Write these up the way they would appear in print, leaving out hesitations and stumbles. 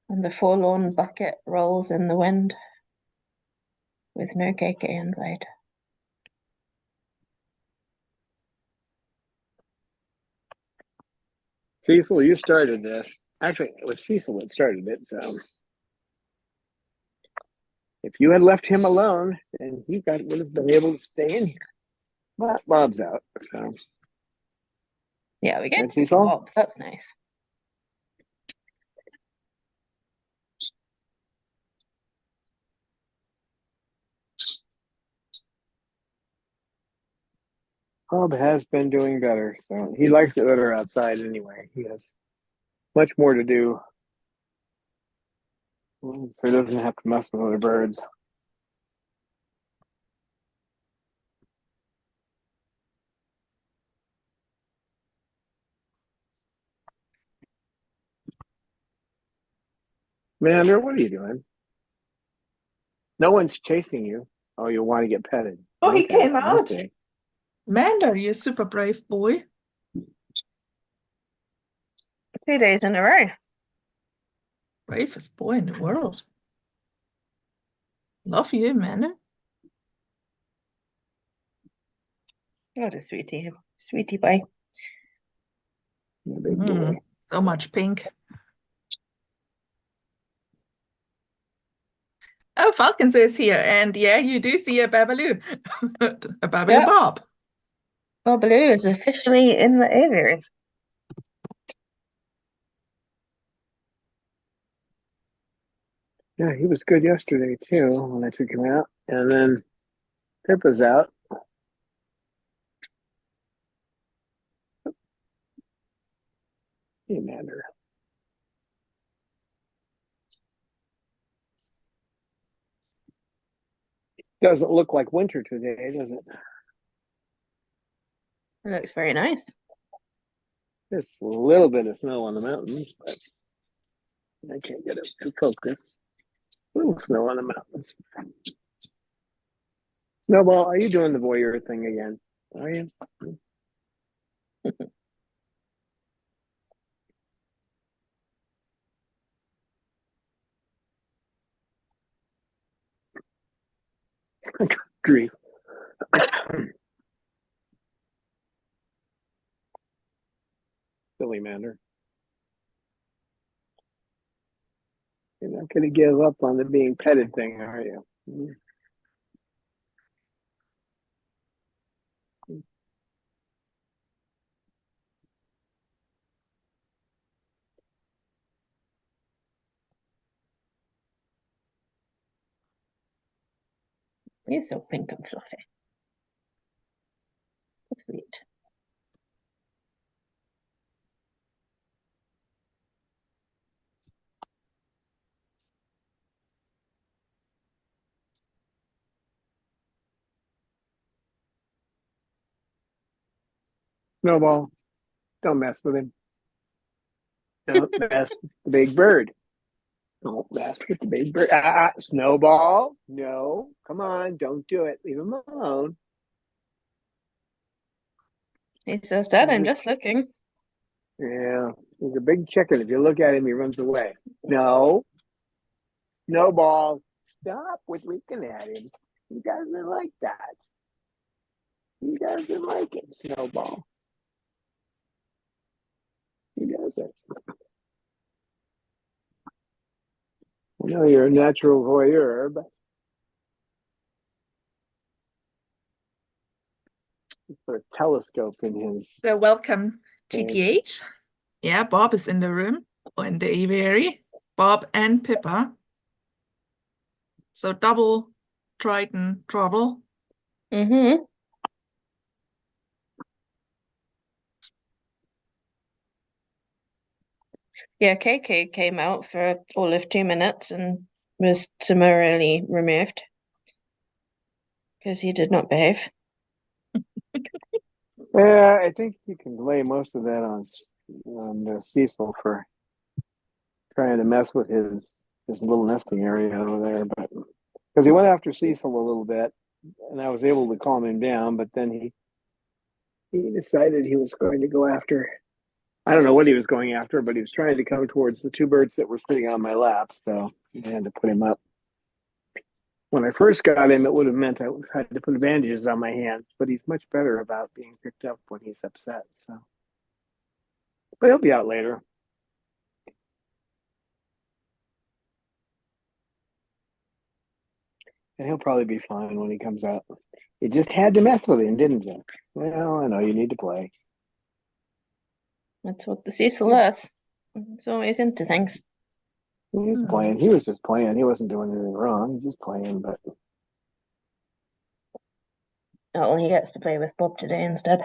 And the forlorn bucket rolls in the wind with no KK inside. Cecil, you started this. Actually, it was Cecil that started it. So if you had left him alone, then would have been able to stay in here. But Bob's out. So. Yeah, we get Right, Cecil? Bob. That's nice. Bob has been doing better. So he likes it better outside anyway. He has much more to do. So he doesn't have to mess with other birds. Mander, what are you doing? No one's chasing you. Oh, you want to get petted. Oh, he came out. Okay. Mander, you super brave boy. 2 days in a row. Bravest boy in the world. Love you, Mander. What a sweetie. Sweetie pie. Big boy. So much pink. Oh, Falcons is here. And yeah, you do see a Babaloo. A Babaloo Yep. Bob. Babaloo is officially in the aviary. Yeah, he was good yesterday too when I took him out. And then Pippa's out. Hey, Mander. Doesn't look like winter today, does it? It looks very nice. There's a little bit of snow on the mountains, but I can't get it to focus. A little snow on the mountains. Snowball, are you doing the voyeur thing again? Are you? Grief. Silly Mander. You're not going to give up on the being petted thing, are you? He's so pink and fluffy. So sweet. Snowball, don't mess with him. Don't mess with the big bird. Don't mess with the big bird. Snowball, no. Come on, don't do it. Leave him alone. He says, Dad, I'm just looking. Yeah, he's a big chicken. If you look at him, he runs away. No. Snowball, stop with looking at him. He doesn't like that. He doesn't like it, Snowball. He doesn't. I know you're a natural voyeur, but put a telescope in his. So welcome, GTH. Yeah, Bob is in the room, or in the aviary. Bob and Pippa. So double Triton trouble. Mm-hmm. Yeah, KK came out for all of 2 minutes and was summarily removed because he did not behave. Yeah, I think you can lay most of that on Cecil for trying to mess with his little nesting area over there, but because he went after Cecil a little bit, and I was able to calm him down, but then he decided he was going to go after I don't know what he was going after, but he was trying to come towards the two birds that were sitting on my lap, so I had to put him up. When I first got him, it would have meant I had to put bandages on my hands, but he's much better about being picked up when he's upset. So, but he'll be out later. And he'll probably be fine when he comes out. You just had to mess with him, didn't you? Well, I know you need to play. That's what the Cecil is. He's always into things. He's playing. He was just playing. He wasn't doing anything wrong. He's just playing, but Oh, he gets to play with Bob today instead.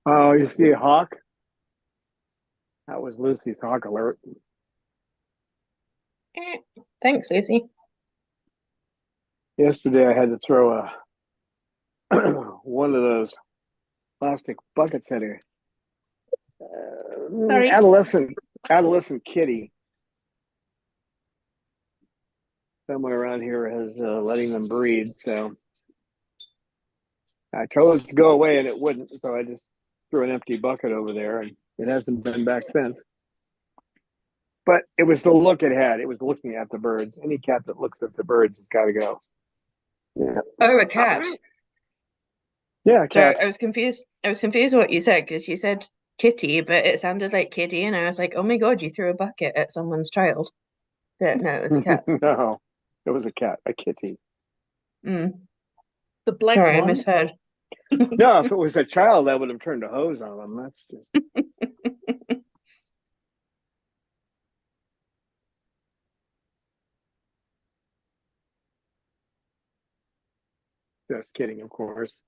oh, you see a hawk? That was Lucy's hawk alert. Thanks, Lucy. Yesterday, I had to throw a one of those plastic buckets at a Sorry. adolescent kitty somewhere around here is letting them breed. So I told it to go away, and it wouldn't. So I just threw an empty bucket over there, and it hasn't been back since. But it was the look it had. It was looking at the birds. Any cat that looks at the birds has got to go. Yeah. Oh, a cat. Yeah, So cat. I was confused. I was confused what you said because you said kitty, but it sounded like kitty, and I was like, "Oh my God, you threw a bucket at someone's child." But no, it was a cat. No, it was a cat, a kitty. Mm. The black Sorry, I one. misheard. No, if it was a child, I would have turned a hose on them. That's just kidding, of course.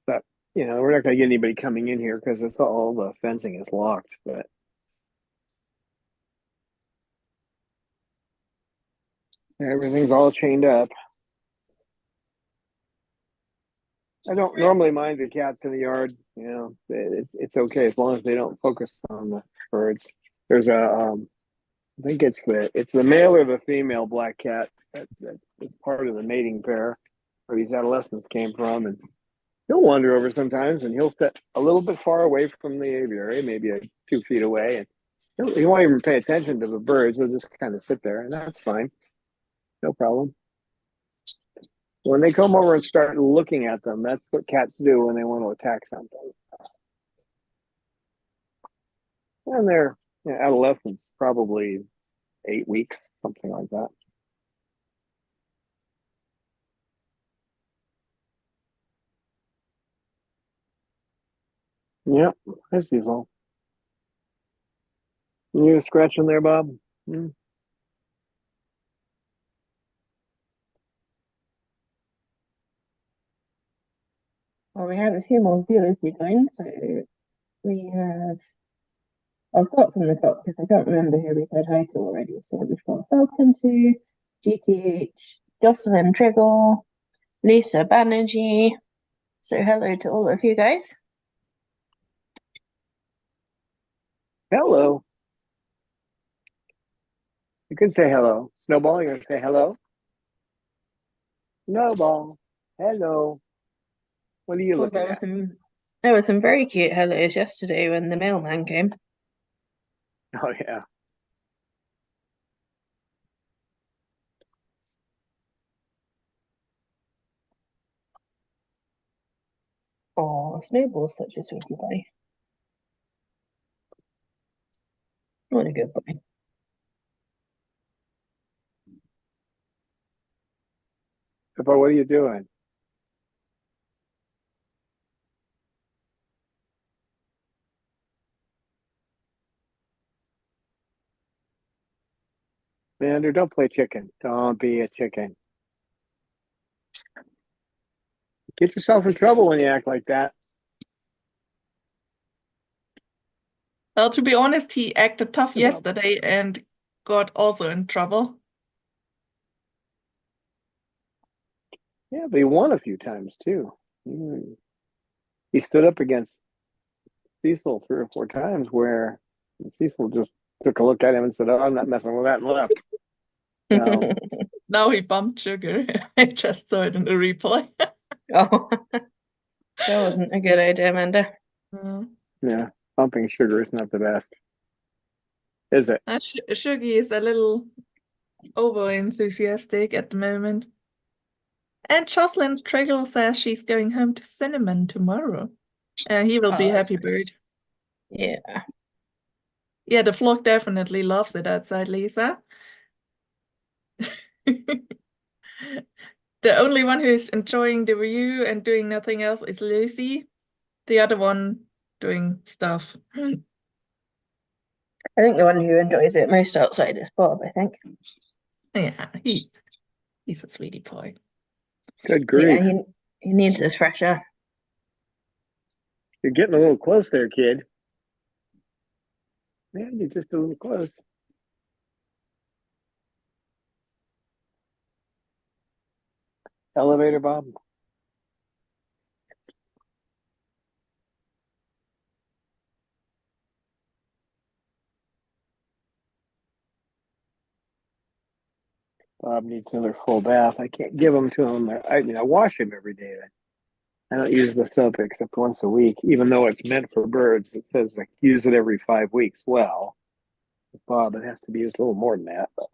But we're not going to get anybody coming in here because it's all the fencing is locked. But everything's all chained up. I don't normally mind the cats in the yard. It's okay as long as they don't focus on the birds. There's I think it's the male or the female black cat that's part of the mating pair where these adolescents came from, and he'll wander over sometimes, and he'll sit a little bit far away from the aviary, maybe 2 feet away, and he won't even pay attention to the birds. He'll just kind of sit there, and that's fine, no problem. When they come over and start looking at them, that's what cats do when they want to attack something. And they're adolescents, probably 8 weeks, something like that. Yep, that's usual. You scratching there, Bob? Hmm? Well, we have a few more viewers to join, so we have. I'll start from the top because I can't remember who we said hi to already. So we've got Falcon Sue, GTH, Jocelyn Triggle, Lisa Banerjee. So hello to all of you guys. Hello. You can say hello. Snowball, you're going to say hello? Snowball, hello. What are you looking at? There were some very cute hellos yesterday when the mailman came. Oh, yeah. Oh, Snowball's such a sweetie boy. What a good boy. Pippa, what are you doing? Leander, don't play chicken. Don't be a chicken. Get yourself in trouble when you act like that. Well, to be honest, he acted tough Hey, Bob. yesterday and got also in trouble. Yeah, but he won a few times too. He stood up against Cecil 3 or 4 times where Cecil just took a look at him and said, "Oh, I'm not messing with that," and left. So, Now he bumped Sugar. I just saw it in the replay. Oh. That wasn't a good idea, Amanda. Yeah, pumping sugar is not the best, is it? Shuggy is a little over enthusiastic at the moment. And Jocelyn Triggle says she's going home to Cinnamon tomorrow. He will be that's happy nice. bird. Yeah. Yeah, the flock definitely loves it outside, Lisa. The only one who is enjoying the view and doing nothing else is Lucy. The other one doing stuff. I think the one who enjoys it most outside is Bob, I think. Yeah, he's a sweetie pie. Good grief. Yeah, he needs his fresh air. You're getting a little close there, kid. Man, you're just a little close. Elevator, Bob. Bob needs another full bath. I can't give them to him. I wash him every day. I don't use the soap except once a week, even though it's meant for birds. It says like use it every 5 weeks. Well, with Bob, it has to be used a little more than that. But...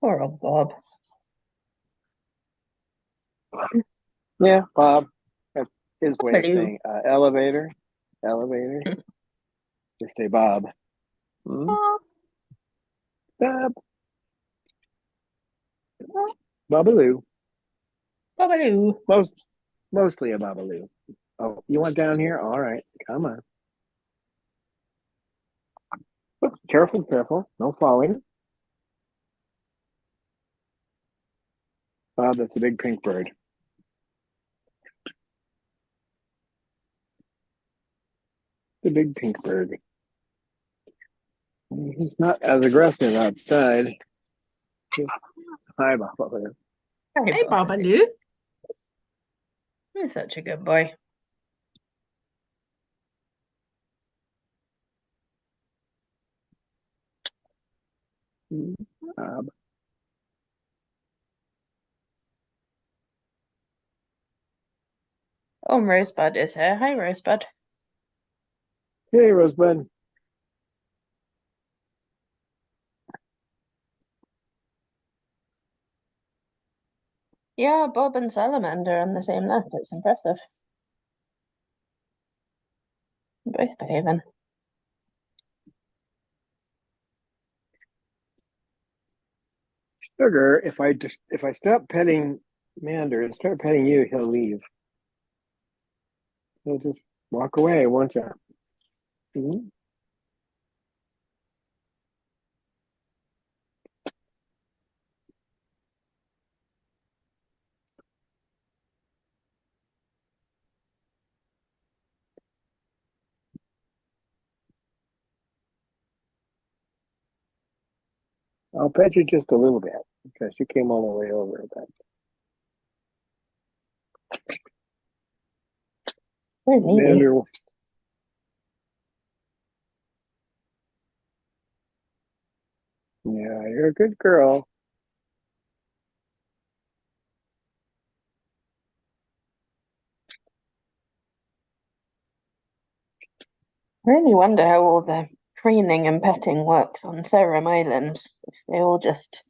Poor old Bob. Yeah, Bob. That's his way of Hello. saying elevator. Just say Bob. Bob. Babaloo. Babaloo. Mostly a Babaloo. Oh, you want down here? All right, come on. Oops, careful. No falling. Bob, that's a big pink bird. The big pink bird. He's not as aggressive outside. Hi, Babaloo. Hey, Babaloo. He's such a good boy. Bob. Oh, Rosebud is here. Hi, Rosebud. Hey, Rosebud. Yeah, Bob and Salamander on the same lap. It's impressive. Both behaving. Sugar, if I stop petting Mander and start petting you, he'll leave. He'll just walk away, won't you? Mm-hmm. I'll pet you just a little bit because you came all the way over. But Very needy. Mander, yeah, you're a good girl. I really wonder how all the preening and petting works on Serum Island. If they all just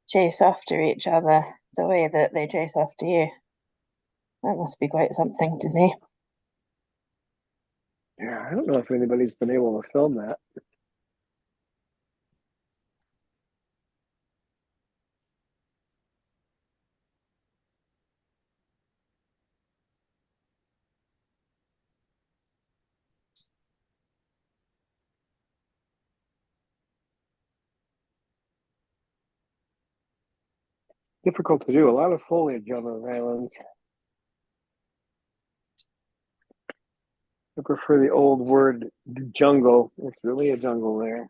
chase after each other the way that they chase after you. That must be quite something to see. Yeah, I don't know if anybody's been able to film that. Difficult to do. A lot of foliage on those islands. I prefer the old word jungle. It's really a jungle there.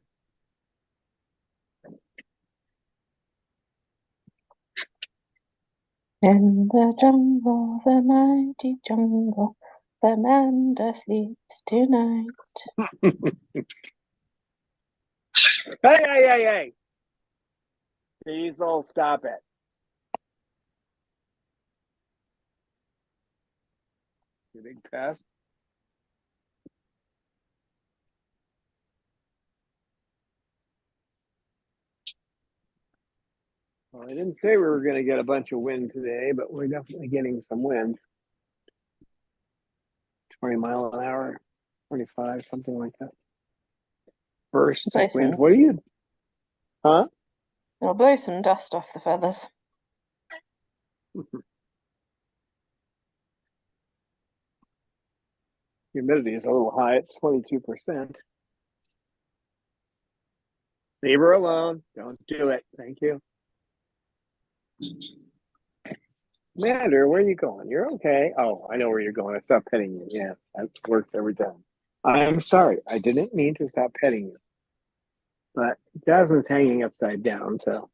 In the jungle, the mighty jungle, the Amanda sleeps tonight. Hey! Please all stop it. You big pest. Well, I didn't say we were going to get a bunch of wind today, but we're definitely getting some wind. 20 mile an hour, 25, something like that. Bursts of wind. What are you? Huh? It'll blow some dust off the feathers. Humidity is a little high. It's 22%. Leave her alone. Don't do it. Thank you. Mander, where are you going? You're okay. Oh, I know where you're going. I stopped petting you. Yeah, that works every time. I'm sorry. I didn't mean to stop petting you. But Jasmine's hanging upside down, so.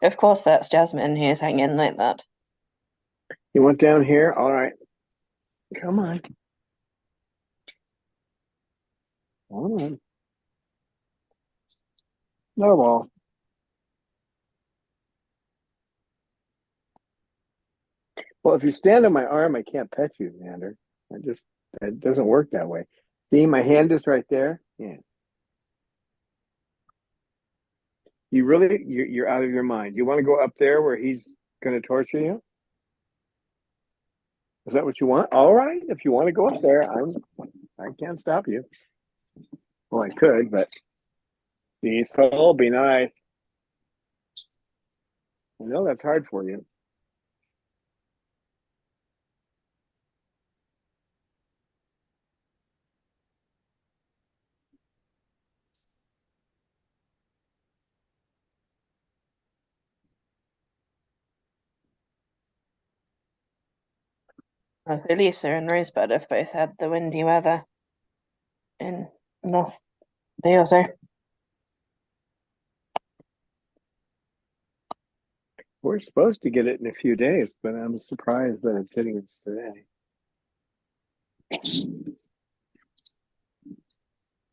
Of course, that's Jasmine who's hanging like that. You went down here? All right. Come on. Come on. No ball. Well, if you stand on my arm, I can't pet you, Mander. It doesn't work that way. See, my hand is right there. Yeah. You're out of your mind. You want to go up there where he's going to torture you? Is that what you want? All right. If you want to go up there, I can't stop you. Well, I could, but be so be nice. I know that's hard for you. So Lisa and Rosebud have both had the windy weather in the last day or so. We're supposed to get it in a few days, but I'm surprised that it's hitting us today.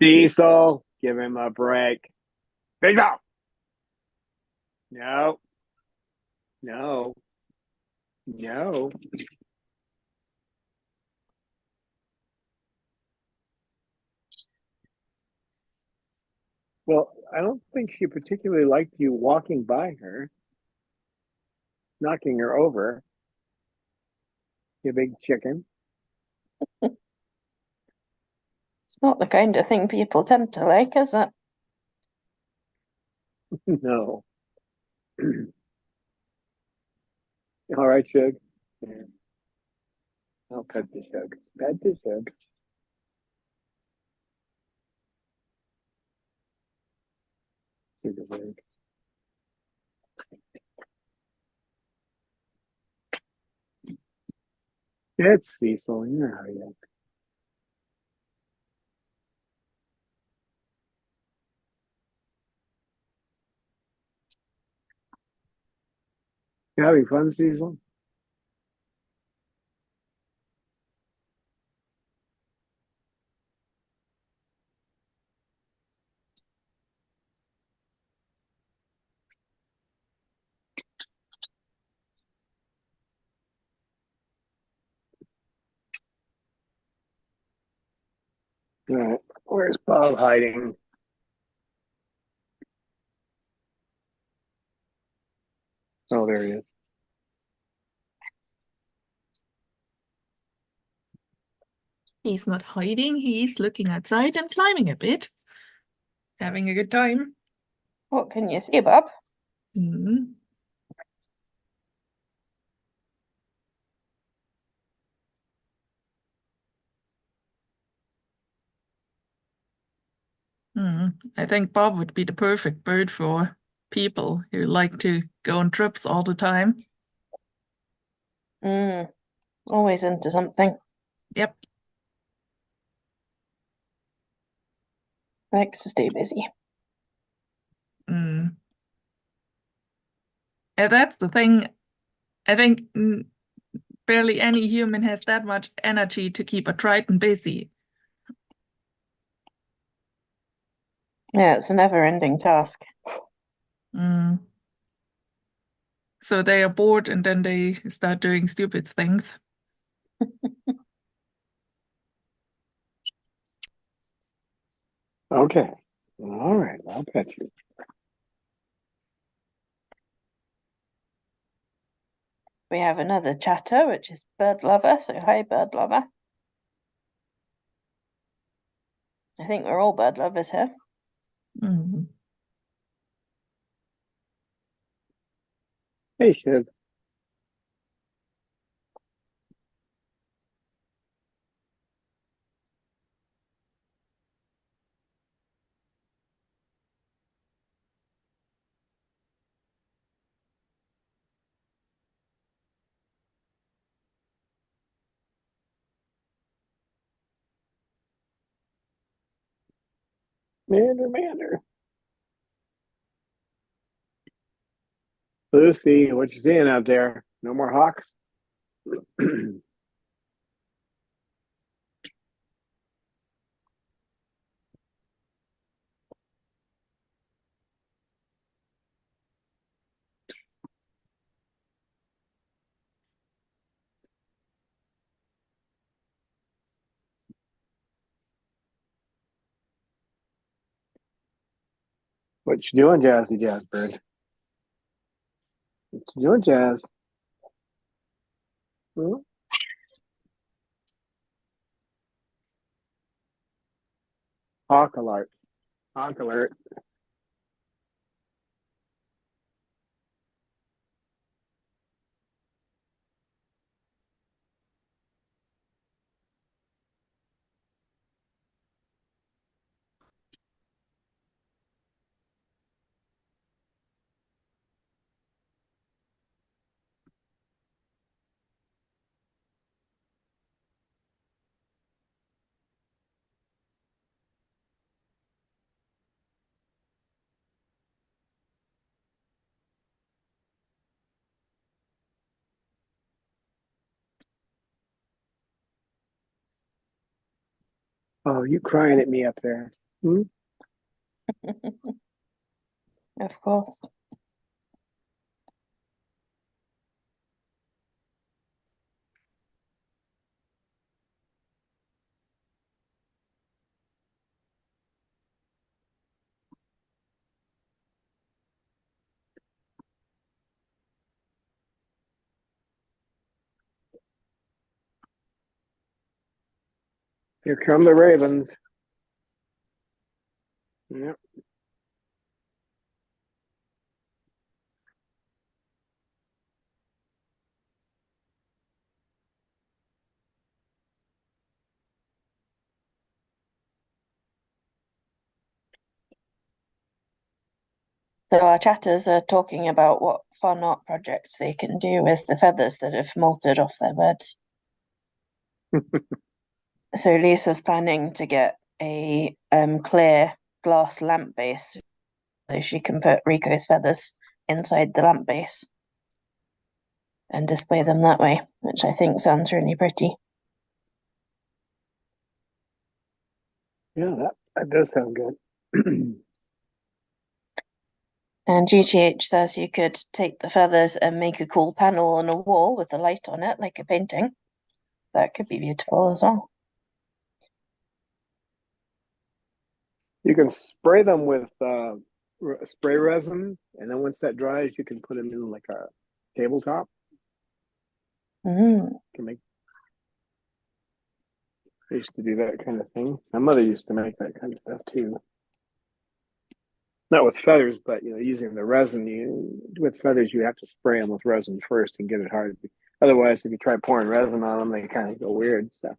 Diesel, give him a break. Diesel! No. No. No. Well, I don't think she particularly liked you walking by her, knocking her over. You big chicken. It's not the kind of thing people tend to like, is it? No. All right, Shug. Yeah. I'll pet the Shug. Pet the Shug. It's Cecil. You know how he is. You having fun, Cecil? All right. Where's Bob hiding? Oh, there he is. He's not hiding, he's looking outside and climbing a bit. Having a good time. What can you see, Bob? Mm. I think Bob would be the perfect bird for people who like to go on trips all the time. Always into something. Yep. Likes to stay busy. And that's the thing. I think barely any human has that much energy to keep a Triton busy. Yeah, it's a never-ending task. So they are bored and then they start doing stupid things. Okay. All right. I'll pet you. We have another chatter, which is bird lover. So hi, bird lover. I think we're all bird lovers here. Mm. Hey, Shiv. Mander. Lucy, what you seeing out there? No more hawks? What you doing, Jazzy Jazzbird? What you doing, Jazz? Hmm? Hawk alert. Hawk alert. Oh, you crying at me up there? Hmm? Of course. Here come the ravens. Yep. So our chatters are talking about what fun art projects they can do with the feathers that have molted off their birds. So Lisa's planning to get a clear glass lamp base so she can put Rico's feathers inside the lamp base and display them that way, which I think sounds really pretty. Yeah, that does sound good. And GTH says you could take the feathers and make a cool panel on a wall with a light on it, like a painting. That could be beautiful as well. You can spray them with spray resin, and then once that dries, you can put them in like a tabletop. Mm. Can make. I used to do that kind of thing. My mother used to make that kind of stuff too. Not with feathers, but using the resin. With feathers, you have to spray them with resin first and get it hard. Otherwise, if you try pouring resin on them, they kind of go weird. So.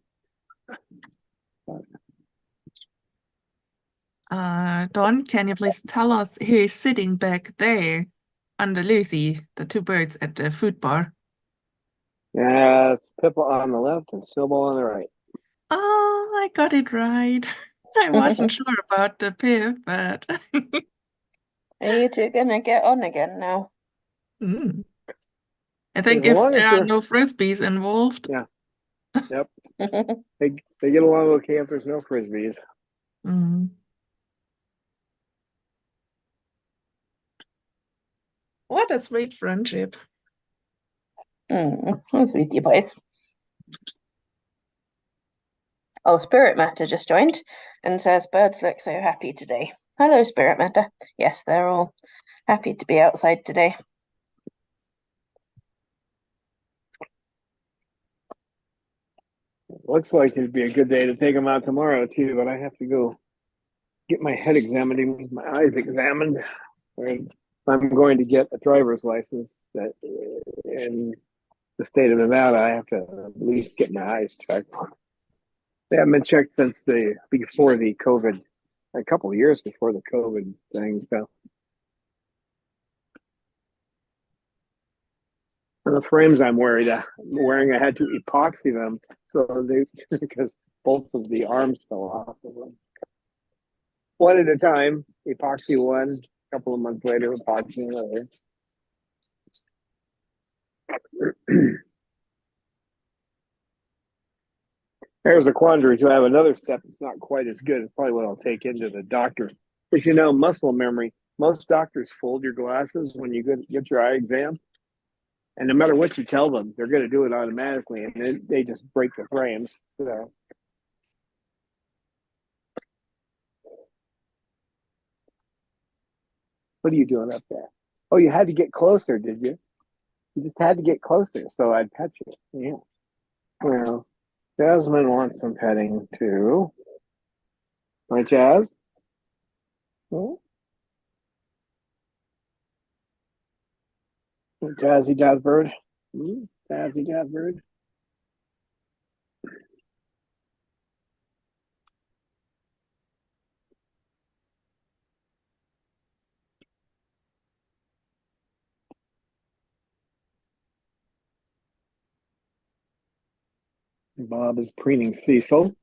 Don, can you please tell us who is sitting back there under Lucy, the two birds at the food bar? Yeah, it's Pippa on the left and Snowball on the right. Oh, I got it right. I wasn't sure about the Pip, but Are you two gonna get on again now? Mm. I think As if long as there are they're no frisbees involved. yeah, yep. They get along okay if there's no frisbees. Mm. What a sweet friendship. Sweetie boys. Oh, Spirit Matter just joined and says birds look so happy today. Hello, Spirit Matter. Yes, they're all happy to be outside today. Looks like it'd be a good day to take them out tomorrow too, but I have to go get my head examined, my eyes examined. I'm going to get a driver's license that in the state of Nevada, I have to at least get my eyes checked. They haven't been checked since before the COVID, a couple of years before the COVID thing. So and the frames I'm wearing, I had to epoxy them so they because both of the arms fell off of them. One at a time, epoxy one. A couple of months later, epoxy another. There's a quandary. So I have another step that's not quite as good. It's probably what I'll take into the doctor. But you know, muscle memory. Most doctors fold your glasses when you get your eye exam. And no matter what you tell them, they're going to do it automatically. And they just break the frames. So. What are you doing up there? Oh, you had to get closer, did you? You just had to get closer so I'd pet you. Yeah. Well, Jasmine wants some petting too. Right, Jazz? Hmm? Jazzy Jazz Bird? Hmm? Jazzy Jazz Bird? Bob is preening Cecil.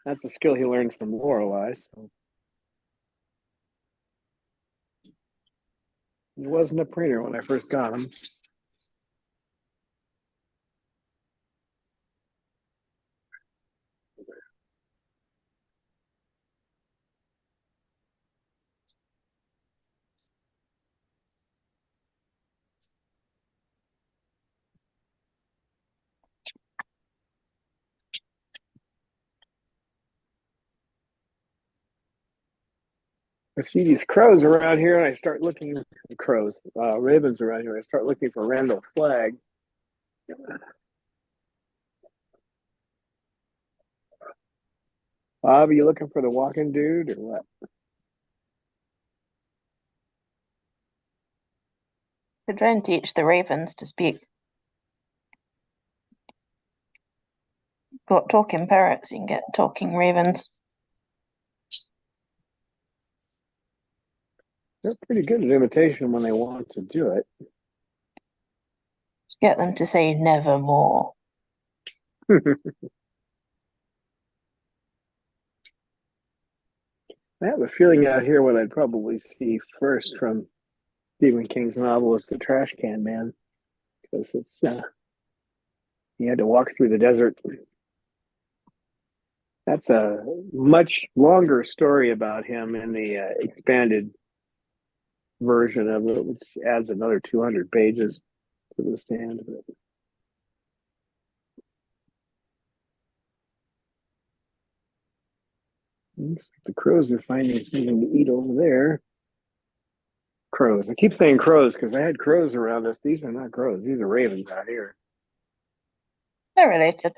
That's a skill he learned from Lorelei. So. He wasn't a preener when I first got him. I see these crows around here, and I start looking ravens around here. I start looking for Randall's flag. Bob, are you looking for the walking dude or what? To try and teach the ravens to speak. Got talking parrots, you can get talking ravens. They're pretty good at imitation when they want to do it. Just get them to say nevermore. I have a feeling out here what I'd probably see first from Stephen King's novel is the Trash Can Man, because it's he had to walk through the desert. That's a much longer story about him in the expanded version of it, which adds another 200 pages to the stand. The crows are finding something to eat over there. Crows. I keep saying crows because I had crows around us. These are not crows. These are ravens out here. They're related.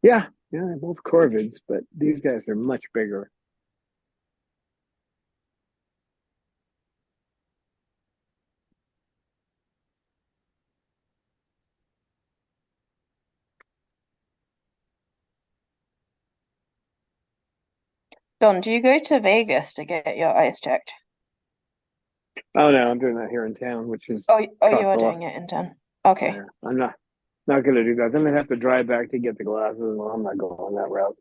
Yeah, they're both corvids, but these guys are much bigger. Don, do you go to Vegas to get your eyes checked? Oh no, I'm doing that here in town, which is you are doing it in town. Okay. Yeah, I'm not going to do that. Then I have to drive back to get the glasses. Well, I'm not going that route.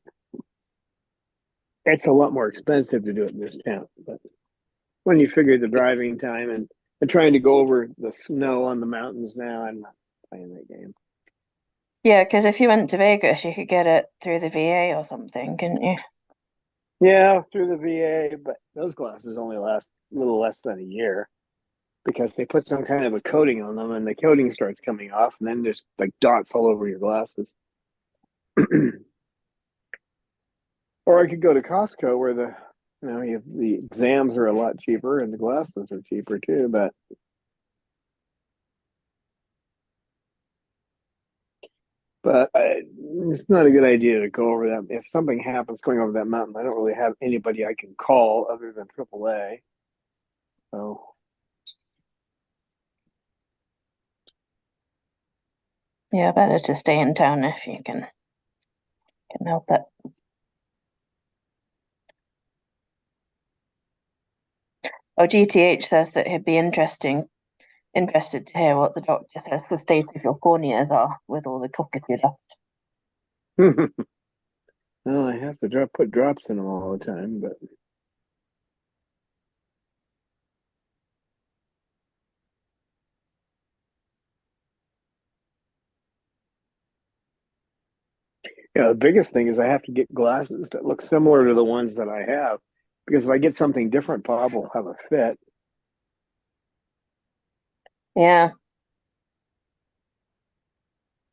It's a lot more expensive to do it in this town, but when you figure the driving time and trying to go over the snow on the mountains now, I'm not playing that game. Yeah, because if you went to Vegas, you could get it through the VA or something, couldn't you? Yeah, through the VA, but those glasses only last a little less than a year because they put some kind of a coating on them, and the coating starts coming off, and then there's like dots all over your glasses. Or I could go to Costco where the exams are a lot cheaper and the glasses are cheaper too. But it's not a good idea to go over that. If something happens going over that mountain, I don't really have anybody I can call other than AAA. So Yeah, better to stay in town if you can help it. Oh, GTH says that he'd be interested to hear what the doctor says the state of your corneas are with all the cockatoo dust. well, I have to put drops in them all the time, but yeah, the biggest thing is I have to get glasses that look similar to the ones that I have, because if I get something different, Bob will have a fit. Yeah.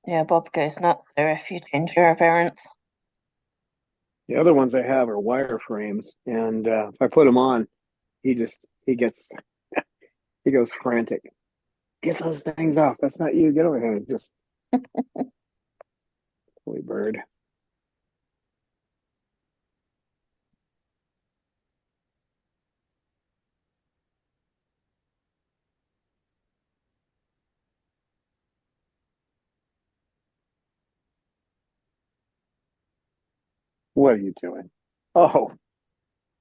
Yeah, Bob goes nuts there if you change your appearance. The other ones I have are wire frames, and if I put them on, he gets he goes frantic. Get those things off. That's not you. Get over here. Just silly bird. What are you doing? Oh,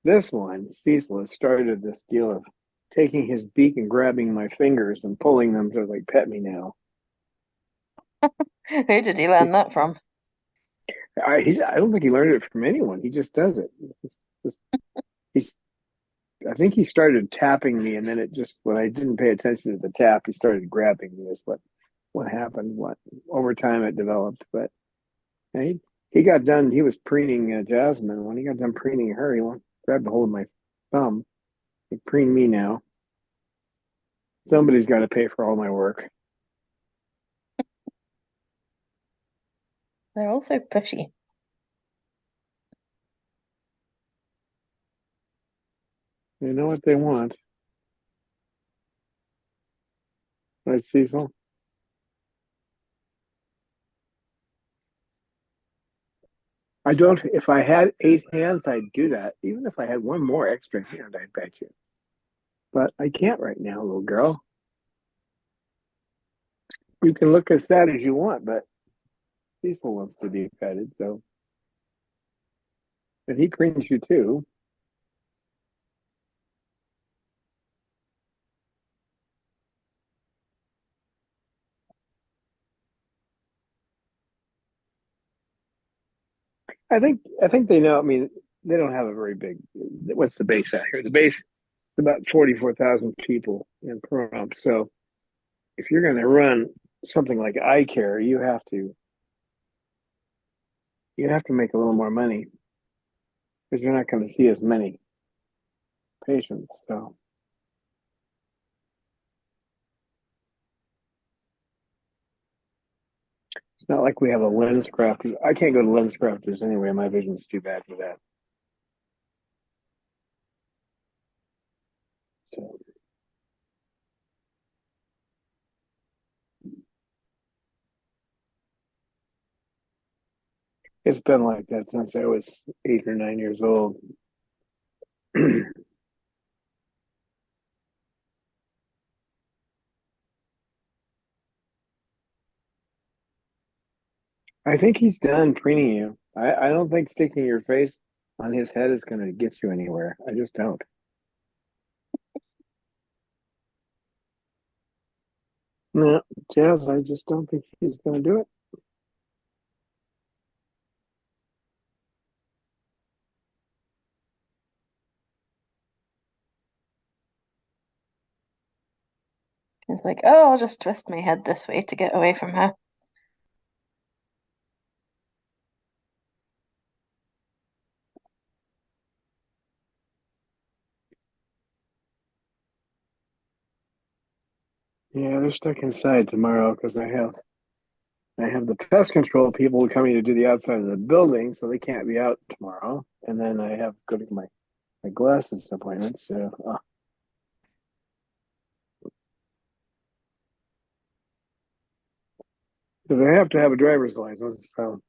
this one, Cecil, has started this deal of taking his beak and grabbing my fingers and pulling them to like pet me now. Who did he learn that from? I don't think he learned it from anyone. He just does it. Just, he's I think he started tapping me, and then it just when I didn't pay attention to the tap, he started grabbing me. Is what happened. What over time it developed, but he got done. He was preening Jasmine. When he got done preening her, he grabbed a hold of my thumb. He preen me now. Somebody's got to pay for all my work. They're also pushy. They know what they want. Right, Cecil? I don't. If I had 8 hands, I'd do that. Even if I had one more extra hand, I bet you. But I can't right now, little girl. You can look as sad as you want, but Cecil wants to be petted, so and he preens you too. I think they know. I mean, they don't have a very big. What's the base out here? The base is about 44,000 people in Pahrump. So if you're going to run something like eye care, you have to make a little more money because you're not going to see as many patients. So it's not like we have a lens crafter. I can't go to lens crafters anyway. My vision's too bad for that. So it's been like that since I was 8 or 9 years old. I think he's done preening you. I don't think sticking your face on his head is going to get you anywhere. I just don't. No, Jazz, I just don't think he's going to do it. It's like, oh, I'll just twist my head this way to get away from her. Yeah, they're stuck inside tomorrow because I have the pest control people coming to do the outside of the building, so they can't be out tomorrow. And then I have to go to my glasses appointment. So because I have to have a driver's license, so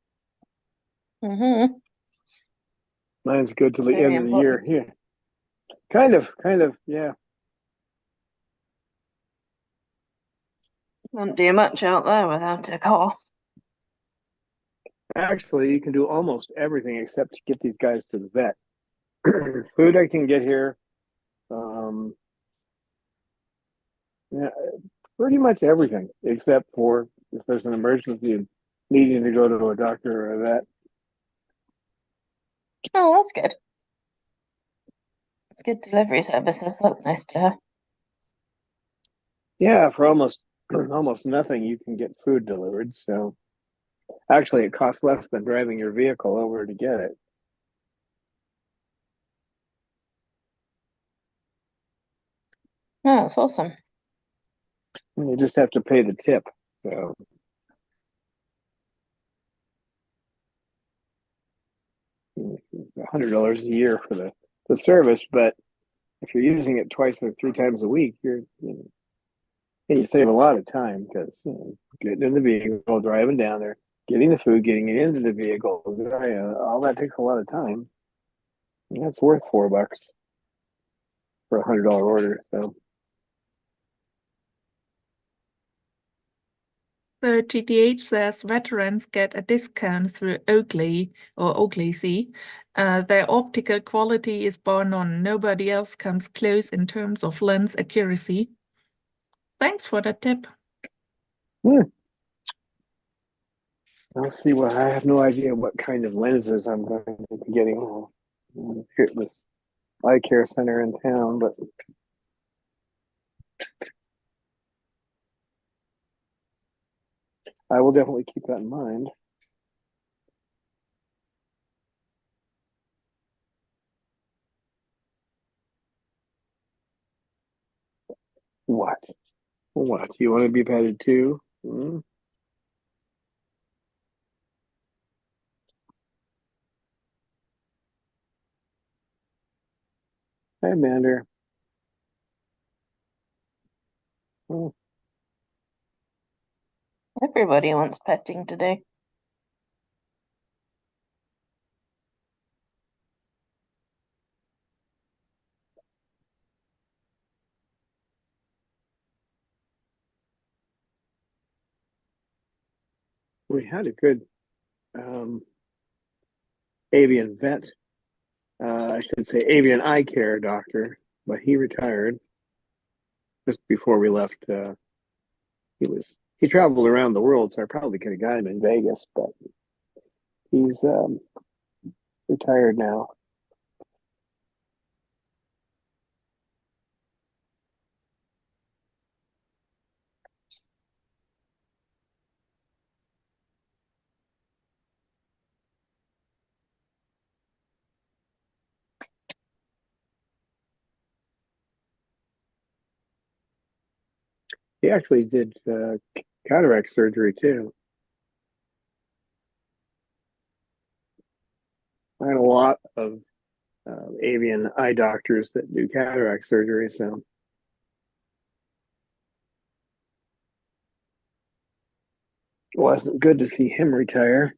mine's good till the Very end of the year. important. Yeah, kind of, yeah. Can't do much out there without a car. Actually, you can do almost everything except to get these guys to the vet. Food I can get here. Yeah, pretty much everything except for if there's an emergency and needing to go to a doctor or a vet. Oh, that's good. Good delivery services. That's nice to have. Yeah, for almost nothing you can get food delivered. So actually, it costs less than driving your vehicle over to get it. Oh, that's awesome. And you just have to pay the tip. So it's $100 a year for the service, but if you're using it twice or three times a week, you save a lot of time because getting in the vehicle, driving down there, getting the food, getting it into the vehicle, all that takes a lot of time. And that's worth $4 for $100 order. So So GTH says veterans get a discount through Oakley or Oakley C. Their optical quality is bar none. Nobody else comes close in terms of lens accuracy. Thanks for the tip. I'll see what I have no idea what kind of lenses I'm going to be getting here at this eye care center in town, but I will definitely keep that in mind. What? What? You want to be petted too? Hmm? Hey, Mander. Oh, Everybody wants petting today. we had a good avian vet. I should say avian eye care doctor, but he retired just before we left. He traveled around the world, so I probably could have got him in Vegas, but he's retired now. He actually did cataract surgery too. I had a lot of avian eye doctors that do cataract surgery, so it wasn't good to see him retire.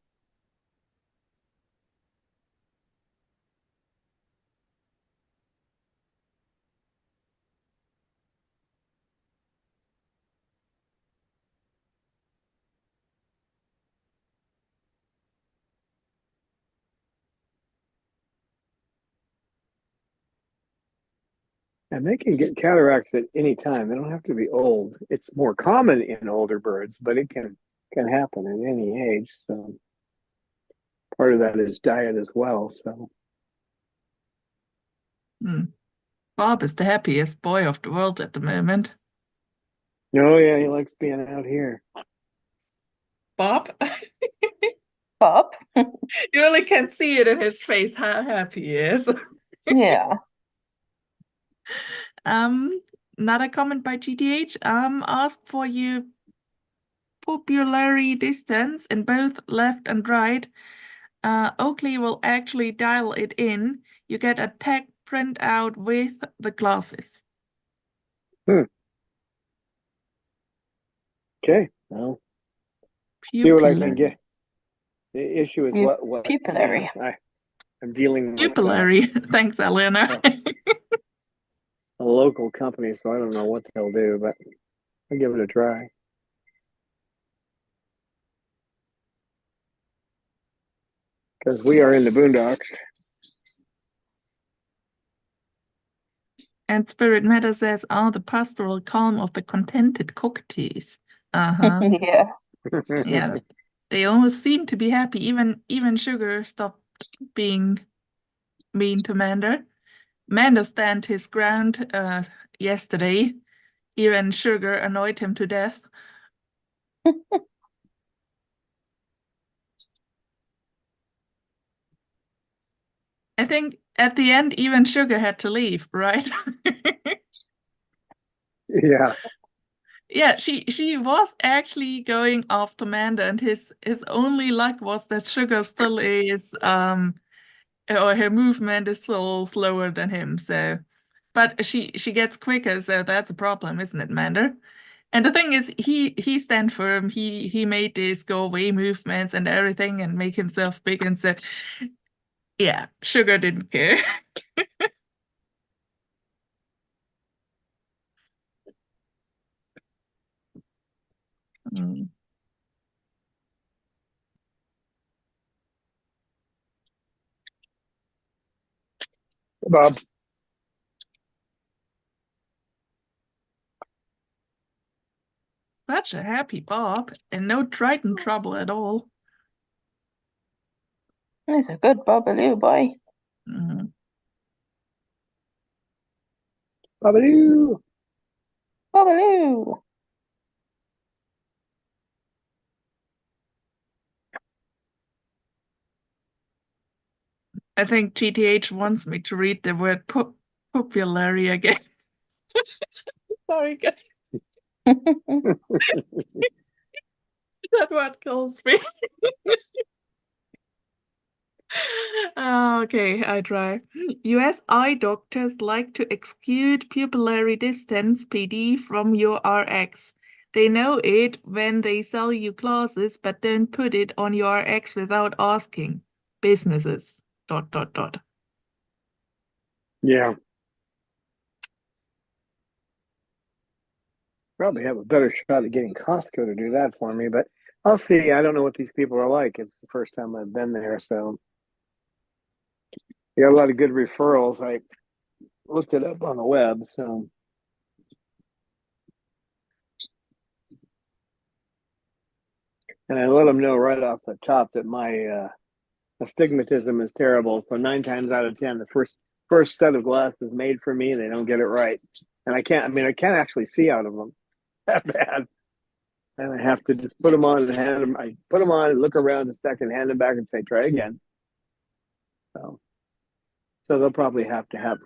And they can get cataracts at any time. They don't have to be old. It's more common in older birds, but it can happen at any age. So part of that is diet as well. So Bob is the happiest boy of the world at the moment. oh yeah, he likes being out here. Bob, Bob? you really can see it in his face how happy he is. Yeah. Another comment by GTH. Ask for your popularity distance in both left and right. Oakley will actually dial it in. You get a tag printout with the glasses. Okay, well, see what I can get. The issue is what Pupillary. I'm dealing with Pupillary. Thanks, Eleanor. a local company, so I don't know what they'll do, but I'll give it a try. Because we are in the boondocks. And Spirit Matter says, the pastoral calm of the contented cockatoos. Uh-huh. Yeah. Yeah. They almost seem to be happy. Even Sugar stopped being mean to Mander. Mander stand his ground yesterday. Even Sugar annoyed him to death. I think at the end, even Sugar had to leave, right? Yeah. Yeah, she was actually going after Mander, and his only luck was that Sugar still is or her movement is still slower than him. So, but she gets quicker, so that's a problem, isn't it, Mander? And the thing is, he stand firm. He made these go away movements and everything, and make himself big, and so yeah, Sugar didn't care. Mm. Bob. Such a happy Bob, and no Triton trouble at all. He's a good Babaloo boy. Mm. Babaloo. Babaloo. I think GTH wants me to read the word populary again. Sorry, guys. That word kills me. Okay, I try. US eye doctors like to exclude pupillary distance PD from your RX. They know it when they sell you glasses, but don't put it on your RX without asking. Businesses. ... Yeah. Probably have a better shot at getting Costco to do that for me, but I'll see. I don't know what these people are like. It's the first time I've been there, so you got a lot of good referrals. I looked it up on the web, so and I let them know right off the top that my astigmatism is terrible. So 9 times out of 10, the first set of glasses made for me, they don't get it right, and I can't. I mean, I can't actually see out of them that bad. And I have to just put them on and hand them. I put them on and look around a second, hand them back, and say, "Try again." So they'll probably have to have,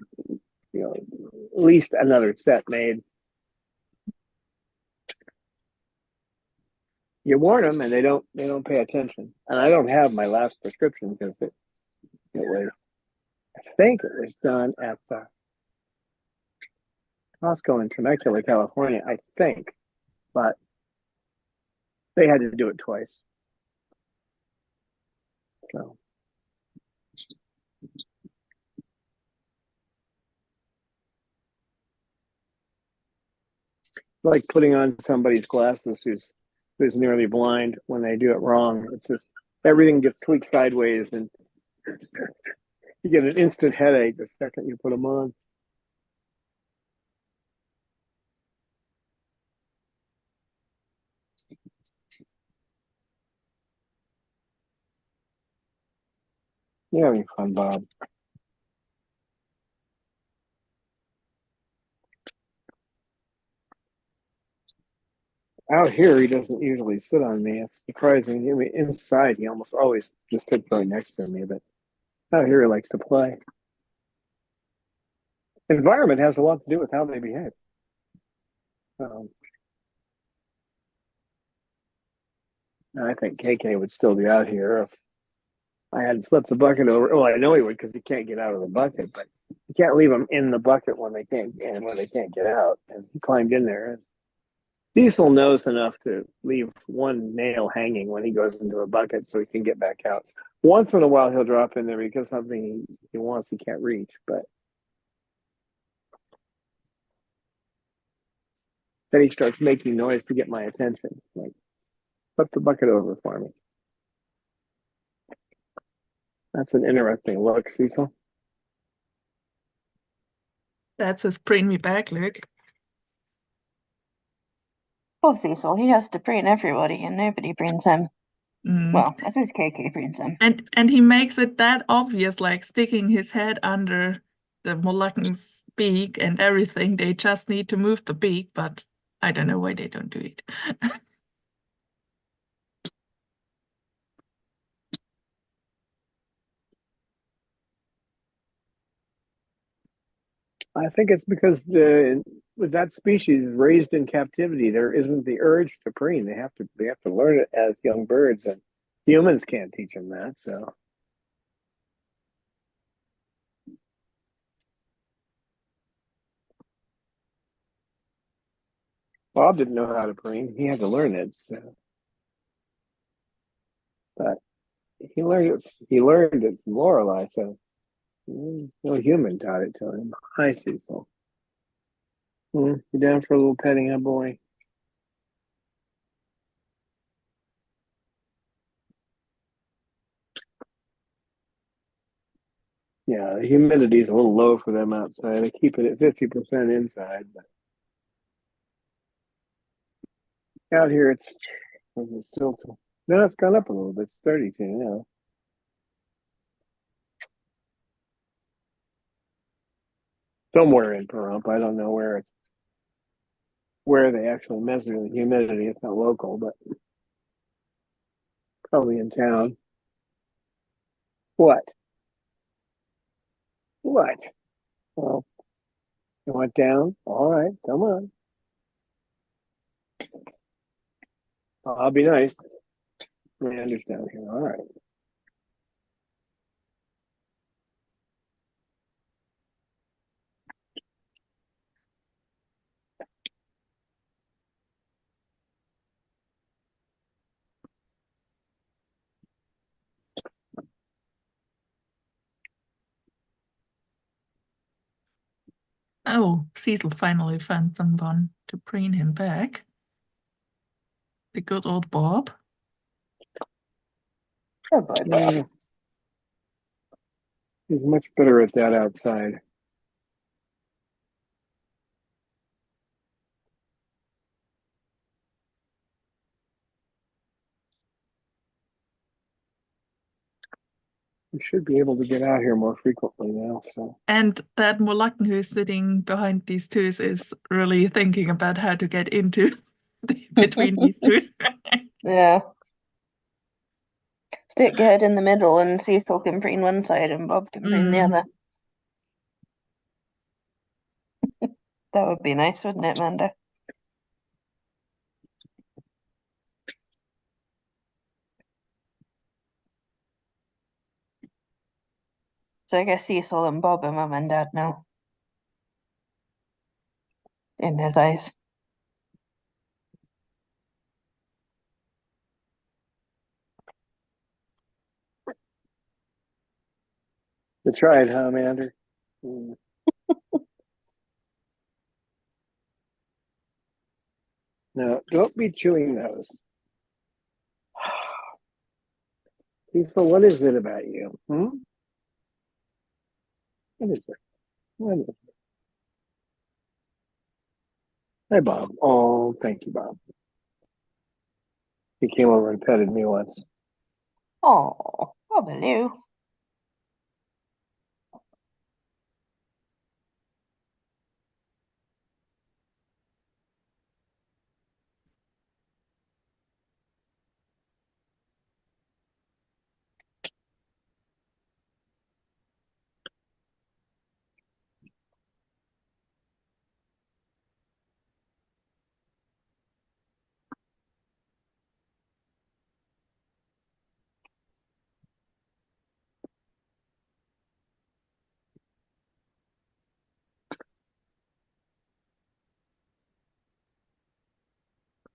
at least another set made. You warn them, and they don't pay attention. And I don't have my last prescription because it was, I think it was done at the Costco in Temecula, California. I think, but they had to do it twice. So. Like putting on somebody's glasses who's nearly blind when they do it wrong. It's just everything gets tweaked sideways, and you get an instant headache the second you put them on. You're having fun, Bob. Out here, he doesn't usually sit on me. It's surprising. I mean, inside, he almost always just sits right next to me, but out here, he likes to play. Environment has a lot to do with how they behave. Um, I think KK would still be out here if I had flipped the bucket over. Well, I know he would because he can't get out of the bucket, but you can't leave him in the bucket when they can't get out. And he climbed in there. Cecil knows enough to leave one nail hanging when he goes into a bucket so he can get back out. Once in a while, he'll drop in there because something he wants he can't reach, but then he starts making noise to get my attention. Like, flip the bucket over for me. That's an interesting look, Cecil. That's his bring me back look. Poor Cecil, he has to preen everybody and nobody preens him. Mm. Well, I suppose KK preens him. And he makes it that obvious, like sticking his head under the Moluccan's beak and everything. They just need to move the beak, but I don't know why they don't do it. I think it's because with that species raised in captivity, there isn't the urge to preen. They have to learn it as young birds, and humans can't teach them that. So Bob didn't know how to preen. He had to learn it. So. But he learned it. He learned it from Lorelei. So no human taught it to him. Hi, Cecil. You down for a little petting, huh, boy? Yeah, the humidity's a little low for them outside. I keep it at 50% inside, but out here it's still. No, it's gone up a little bit. It's 32 now. Somewhere in Pahrump, I don't know where they actually measure the humidity. It's not local, but probably in town. What? What? Well, you went down? All right, come on. I'll be nice. Rander's down here. All right. Oh, Cecil finally found someone to preen him back. The good old Bob. Good boy, Bob. He's much better at that outside. We should be able to get out here more frequently now. So. And that Moluccan who's sitting behind these two is really thinking about how to get into between these two. Yeah. Stick your head in the middle and Cecil can preen one side and Bob can preen the other. That would be nice, wouldn't it, Amanda? So I guess Cecil and Bob are Mum and Dad now. In his eyes. You tried, huh, Amanda? No, don't be chewing those. Cecil, what is it about you? What is it? What is it? Hey, Bob. Oh, thank you, Bob. He came over and petted me once. Oh, Bobaloo.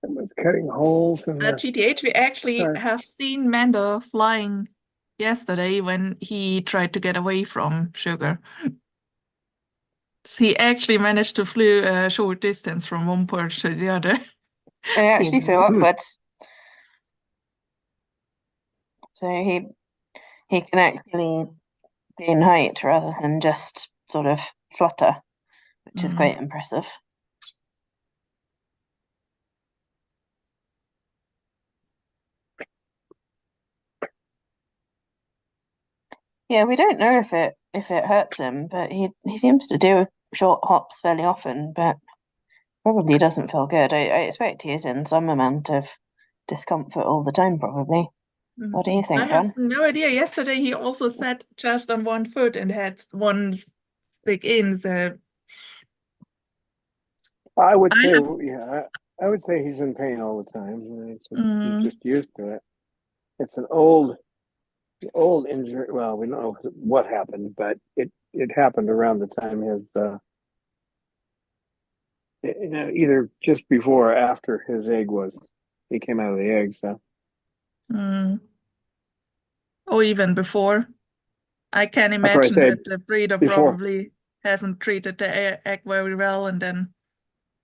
Someone's cutting holes in the. GTH, we actually Sorry. have seen Mando flying yesterday when he tried to get away from Sugar. He actually managed to flew a short distance from one perch to the other. And he actually flew Hmm. upwards. So he can actually gain height rather than just sort of flutter, which is quite impressive. Yeah, we don't know if it hurts him, but he seems to do short hops fairly often, but probably doesn't feel good. I expect he is in some amount of discomfort all the time, probably. What do you I think, have Don? no idea. Yesterday he also sat just on one foot and had one stick in. So I would I say, have, yeah, I would say he's in pain all the time. He's mm, just used to it. It's an old injury. Well, we don't know what happened, but it happened around the time his either just before or after his egg he came out of the egg. So or even before. I can that's what I imagine say that the breeder before. probably hasn't treated the egg very well, and then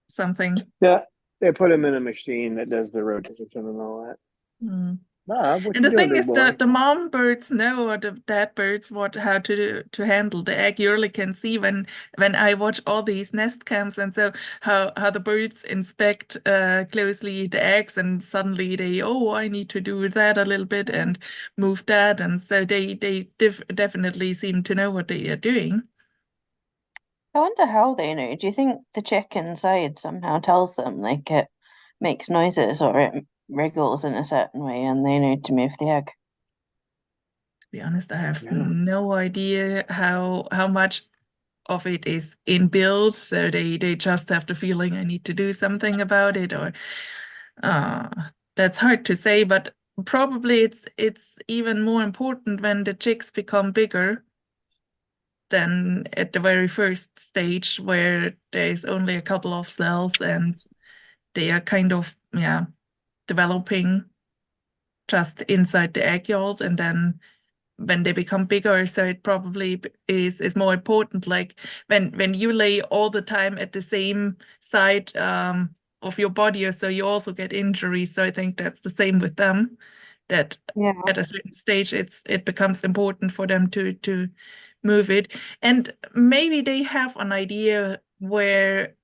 something. Yeah, they put him in a machine that does the rotation and all that. Mm. Bob, what And you the doing, thing big is boy? that the mom birds know, or the dad birds, how to handle the egg. You really can see when I watch all these nest cams, and so how the birds inspect closely the eggs, and suddenly I need to do that a little bit and move that, and so they definitely seem to know what they are doing. I wonder how they know. Do you think the chick inside somehow tells them, like it makes noises or it wriggles in a certain way and they know to move the egg? To be honest, I have Yeah. no idea how much of it is inbuilt, so they just have the feeling I need to do something about it, or uh, that's hard to say, but probably it's even more important when the chicks become bigger than at the very first stage where there's only a couple of cells and they are kind of developing just inside the egg yolk, and then when they become bigger, so it probably is more important, like when you lay all the time at the same side of your body, so you also get injuries. So I think that's the same with them, that Yeah. at a certain stage it becomes important for them to move it, and maybe they have an idea where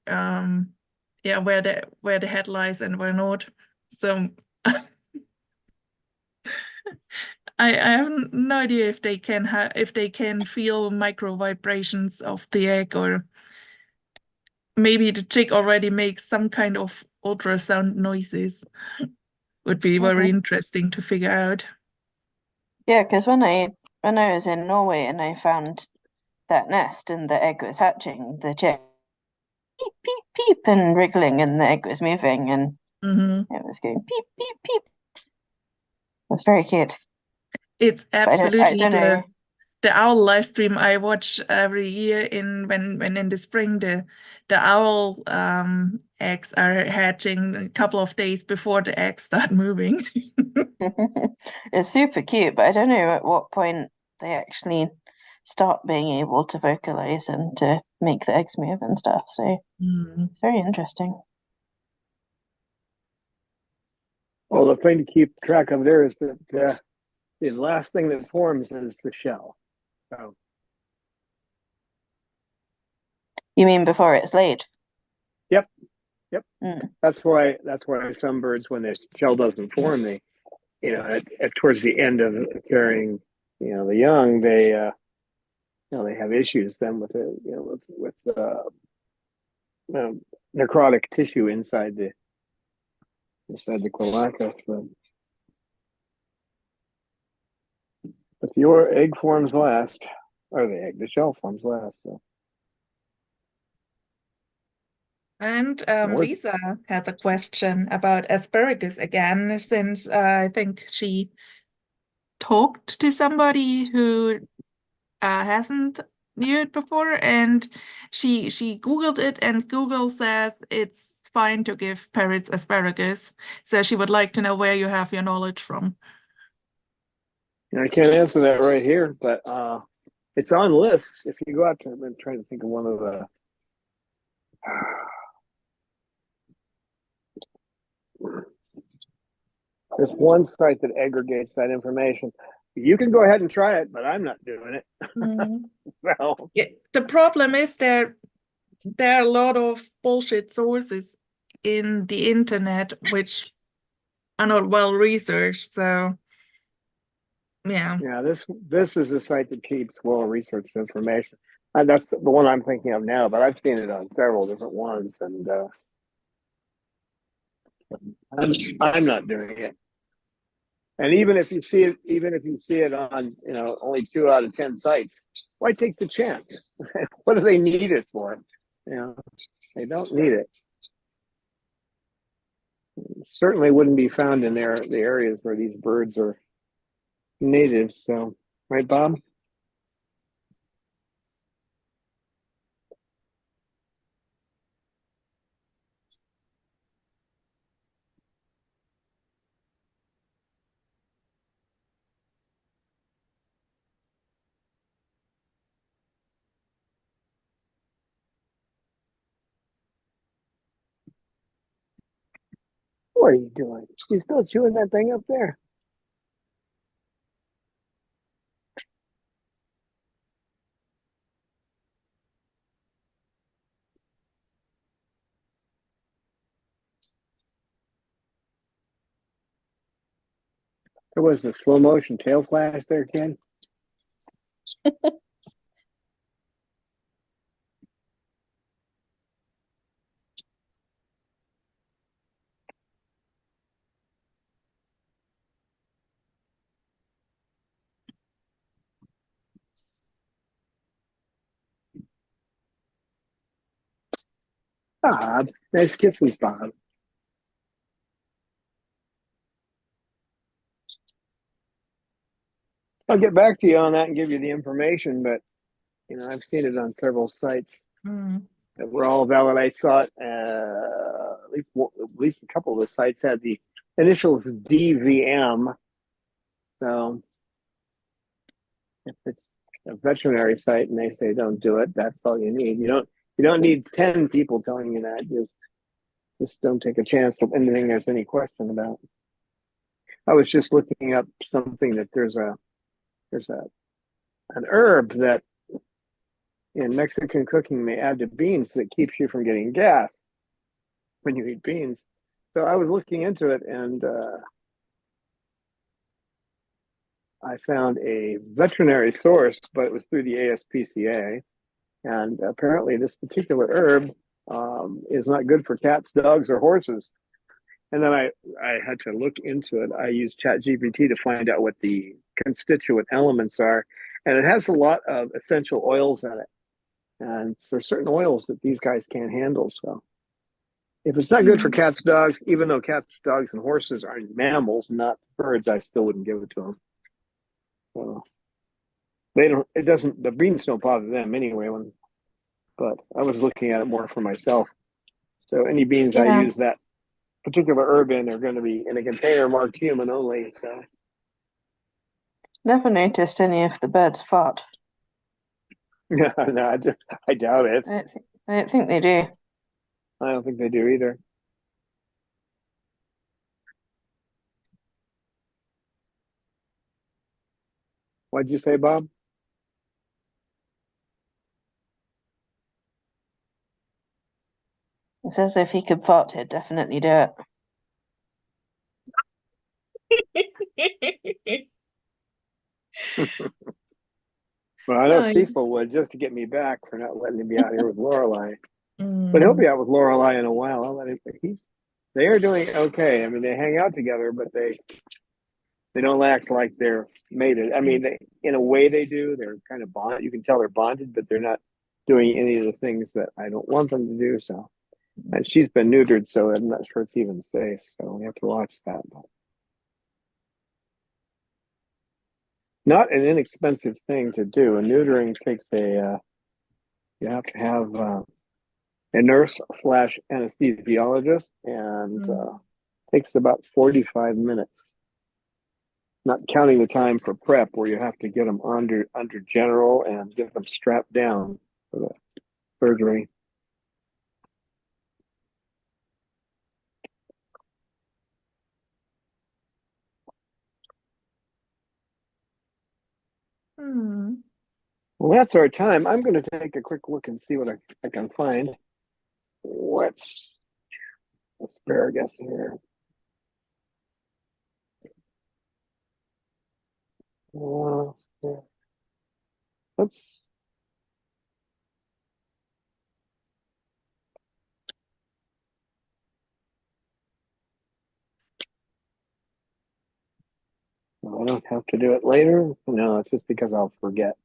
where the head lies and where not. So I have no idea if they can feel micro vibrations of the egg, or maybe the chick already makes some kind of ultrasound noises. Would be very interesting to figure out. Yeah, because when I was in Norway and I found that nest and the egg was hatching, the chick peep peep peep and wriggling and the egg was moving and it was going peep peep peep. It was very cute. It's But I absolutely don't know. the owl live stream I watch every year when in the spring the owl eggs are hatching a couple of days before the eggs start moving. It's super cute, but I don't know at what point they actually start being able to vocalize and to make the eggs move and stuff. So it's very interesting. Well, the thing to keep track of there is that the last thing that forms is the shell. So You mean before it's laid? yep. Mm. That's why some birds, when their shell doesn't form, they, at towards the end of carrying, the young, they have issues then with the, necrotic tissue inside the cloaca. But your egg forms last, or the shell forms last. So. And Lisa has a question about asparagus again, since I think she talked to somebody who hasn't knew it before, and she Googled it, and Google says it's fine to give parrots asparagus. So she would like to know where you have your knowledge from. I can't answer that right here, but it's on lists. If you go out to, I'm trying to think of one of the. There's one site that aggregates that information. You can go ahead and try it, but I'm not doing it. So Yeah, the problem is there are a lot of bullshit sources in the internet which are not well researched. So yeah, this is a site that keeps well researched information. That's the one I'm thinking of now, but I've seen it on several different ones, and I'm not doing it. And even if you see it on, only 2 out of 10 sites, why take the chance? What do they need it for? They don't need it. Certainly wouldn't be found in the areas where these birds are native. So, right, Bob? What are you doing? You still chewing that thing up there? There was a slow motion tail flash there, Ken. Bob, nice kisses, Bob. I'll get back to you on that and give you the information, but I've seen it on several sites that were all valid. I saw it at least a couple of the sites had the initials DVM. So if it's a veterinary site and they say don't do it, that's all you need. You don't need 10 people telling you that. Just don't take a chance of anything there's any question about. I was just looking up something that there's an herb that in Mexican cooking they add to beans that keeps you from getting gas when you eat beans. So I was looking into it, and I found a veterinary source, but it was through the ASPCA. And apparently this particular herb is not good for cats, dogs, or horses. And then I had to look into it. I used ChatGPT to find out what the constituent elements are. And it has a lot of essential oils in it. And there's certain oils that these guys can't handle. So if it's not good for cats, dogs, even though cats, dogs, and horses are mammals, not birds, I still wouldn't give it to them. So the beans don't bother them anyway. But I was looking at it more for myself. So any beans I use that particular herb in are going to be in a container marked human only. So never noticed any of the birds fart. Yeah, no, I doubt it. I don't think they do. I don't think they do either. What'd you say, Bob? It says if he could fart, he'd definitely do it. Well, I know Cecil would, just to get me back for not letting him be out here with Lorelei. But he'll be out with Lorelei in a while. I'll let him. They are doing okay. I mean, they hang out together, but they don't act like they're mated. I mean, in a way they do. They're kind of bonded. You can tell they're bonded, but they're not doing any of the things that I don't want them to do. So, and she's been neutered, so I'm not sure it's even safe. So we have to watch that. But not an inexpensive thing to do. And neutering takes you have to have a nurse slash anesthesiologist, and takes about 45 minutes. Not counting the time for prep, where you have to get them under general and get them strapped down for the surgery. Well, that's our time. I'm going to take a quick look and see what I can find. What's asparagus here? Let's. I don't have to do it later. No, it's just because I'll forget.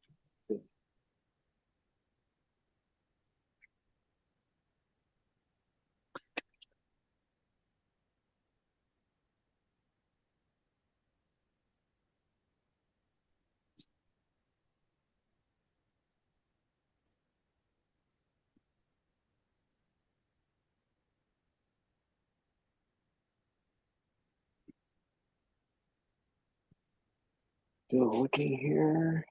Still looking here.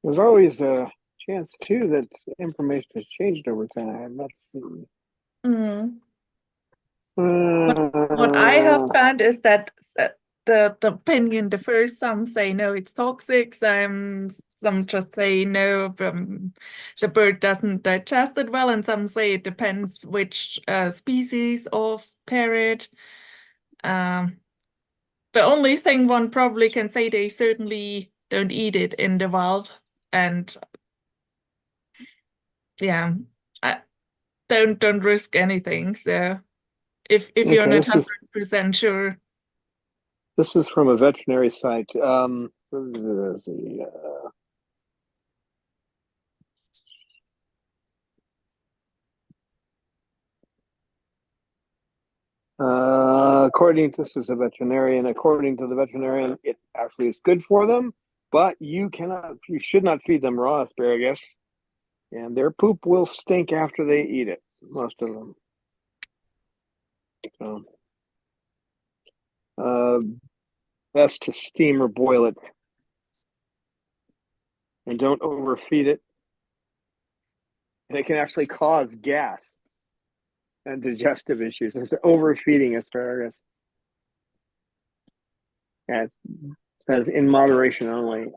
There's always a chance too that information has changed over time. Let's see. What I have found is that the opinion differs. Some say no, it's toxic. Some just say no, the bird doesn't digest it well, and some say it depends which species of parrot. The only thing one probably can say, they certainly don't eat it in the wild, and yeah, I don't risk anything. So if you're not 100% sure. This is from a veterinary site. According to this is a veterinarian. According to the veterinarian, it actually is good for them, but you should not feed them raw asparagus, and their poop will stink after they eat it. Most of them. So, best to steam or boil it, and don't overfeed it. They can actually cause gas and digestive issues. It's overfeeding asparagus. Yeah, it says in moderation only.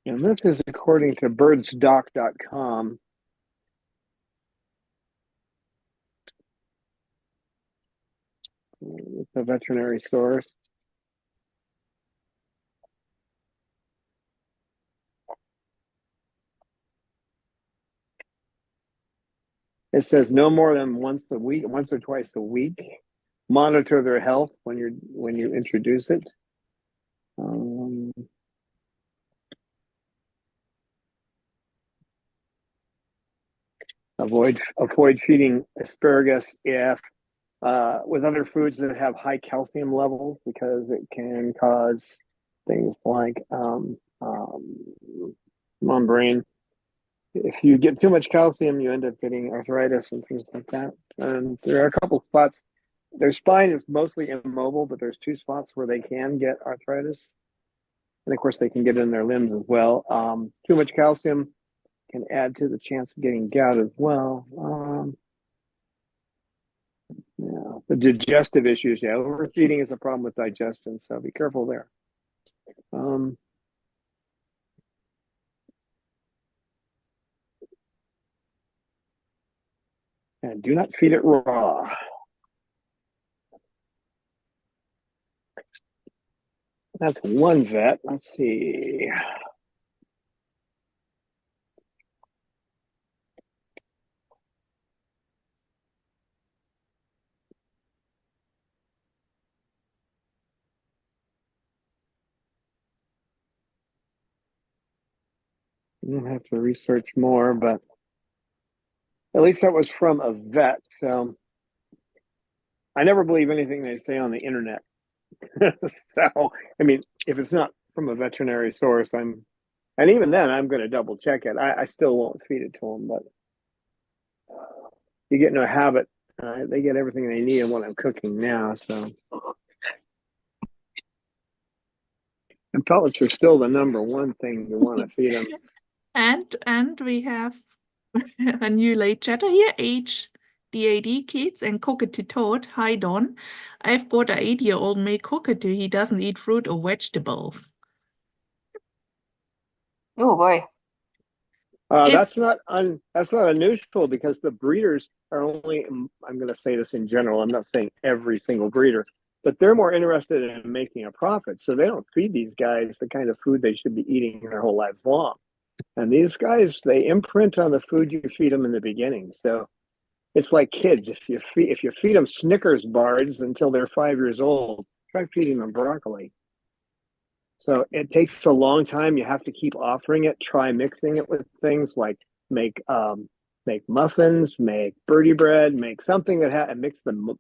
And this is according to birdsdoc.com. It's a veterinary source. It says no more than once or twice a week. Monitor their health when you introduce it. Avoid feeding asparagus if with other foods that have high calcium levels, because it can cause things like brain. If you get too much calcium, you end up getting arthritis and things like that. And there are a couple spots. Their spine is mostly immobile, but there's two spots where they can get arthritis. And of course, they can get in their limbs as well. Too much calcium can add to the chance of getting gout as well. Yeah, the digestive issues. Yeah, overfeeding is a problem with digestion, so be careful there. And do not feed it raw. That's one vet. Let's see. I'll have to research more, but at least that was from a vet. So I never believe anything they say on the internet. So, I mean, if it's not from a veterinary source, and even then, I'm going to double check it. I still won't feed it to them, but you get into a habit. They get everything they need in what I'm cooking now. So, and pellets are still the number one thing you want to feed them. And we have a new late chatter here, HDAD kids and cockatoo Todd. Hi Don. I've got an 8-year-old male cockatoo. He doesn't eat fruit or vegetables. Oh boy. That's not unusual because the breeders are only, I'm going to say this in general, I'm not saying every single breeder, but they're more interested in making a profit. So they don't feed these guys the kind of food they should be eating their whole lives long. And these guys, they imprint on the food you feed them in the beginning. So it's like kids. If you feed them Snickers bars until they're 5 years old, try feeding them broccoli. So it takes a long time. You have to keep offering it. Try mixing it with things like make muffins, make birdie bread, make something that mix them.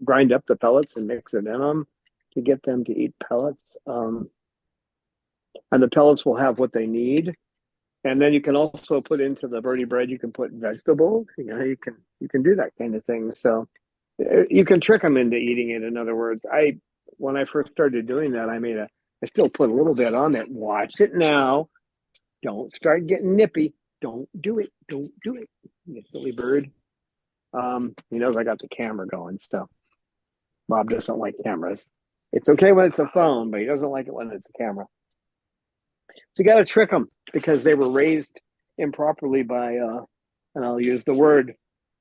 Grind up the pellets and mix it in them to get them to eat pellets. And the pellets will have what they need. And then you can also put into the birdie bread. You can put vegetables. You can do that kind of thing. So you can trick them into eating it. In other words, when I first started doing that, I still put a little bit on it. Watch it now. Don't start getting nippy. Don't do it. Don't do it. You silly bird. He knows I got the camera going. So Bob doesn't like cameras. It's okay when it's a phone, but he doesn't like it when it's a camera. So you got to trick them because they were raised improperly by, and I'll use the word,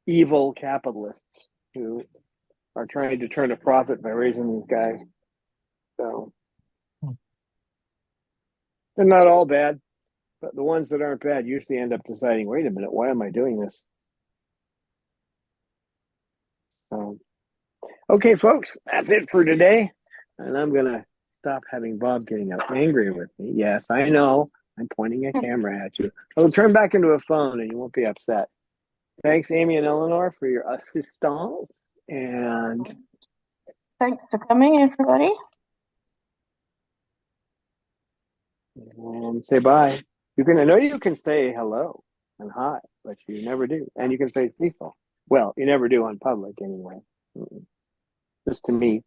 evil capitalists who are trying to turn a profit by raising these guys. So they're not all bad, but the ones that aren't bad usually end up deciding, wait a minute, why am I doing this? Okay, folks, that's it for today. And I'm going to stop having Bob getting angry with me. Yes, I know. I'm pointing a camera at you. It'll turn back into a phone and you won't be upset. Thanks, Amy and Eleanor, for your assistance. And Thanks for coming, everybody. Say bye. I know you can say hello and hi, but you never do. And you can say Cecil. Well, you never do on public anyway. Just to me.